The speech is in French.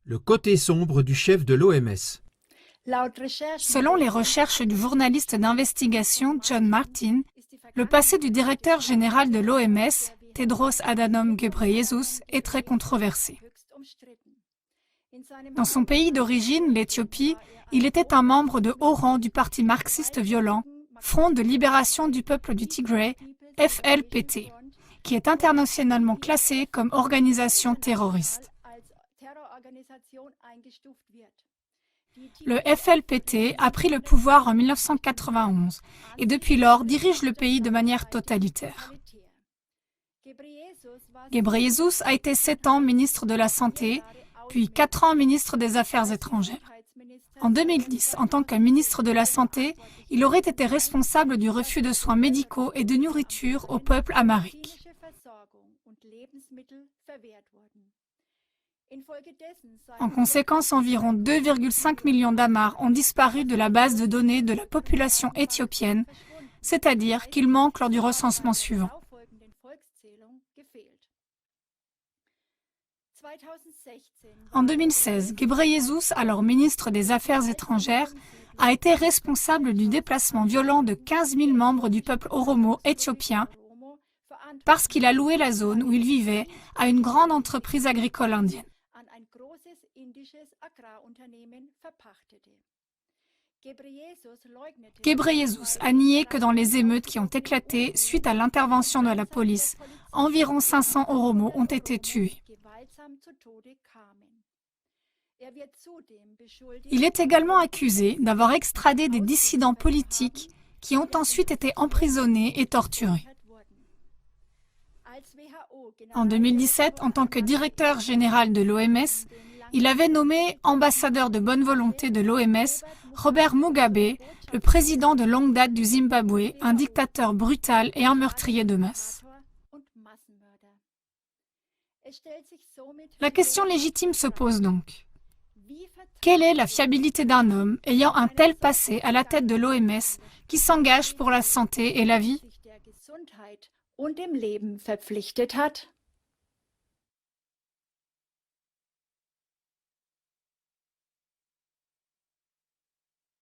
Le côté sombre du chef de l'OMS. Selon les recherches du journaliste d'investigation John Martin, le passé du directeur général de l'OMS, Tedros Adhanom Ghebreyesus, est très controversé. Dans son pays d'origine, l'Éthiopie, il était un membre de haut rang du parti marxiste violent, Front de libération du peuple du Tigré, FLPT, qui est internationalement classé comme organisation terroriste. Le FLPT a pris le pouvoir en 1991 et depuis lors dirige le pays de manière totalitaire. Ghebreyesus a été 7 ans ministre de la Santé, puis 4 ans ministre des Affaires étrangères. En 2010, en tant que ministre de la Santé, il aurait été responsable du refus de soins médicaux et de nourriture au peuple amharique. En conséquence, environ 2,5 millions d'Amhars ont disparu de la base de données de la population éthiopienne, c'est-à-dire qu'ils manquent lors du recensement suivant. En 2016, Ghebreyesus, alors ministre des Affaires étrangères, a été responsable du déplacement violent de 15 000 membres du peuple oromo éthiopien parce qu'il a loué la zone où il vivait à une grande entreprise agricole indienne. Ghebreyesus a nié que dans les émeutes qui ont éclaté suite à l'intervention de la police, environ 500 Oromos ont été tués. Il est également accusé d'avoir extradé des dissidents politiques qui ont ensuite été emprisonnés et torturés. En 2017, en tant que directeur général de l'OMS, il avait nommé ambassadeur de bonne volonté de l'OMS Robert Mugabe, le président de longue date du Zimbabwe, un dictateur brutal et un meurtrier de masse. La question légitime se pose donc. Quelle est la fiabilité d'un homme ayant un tel passé à la tête de l'OMS qui s'engage pour la santé et la vie ?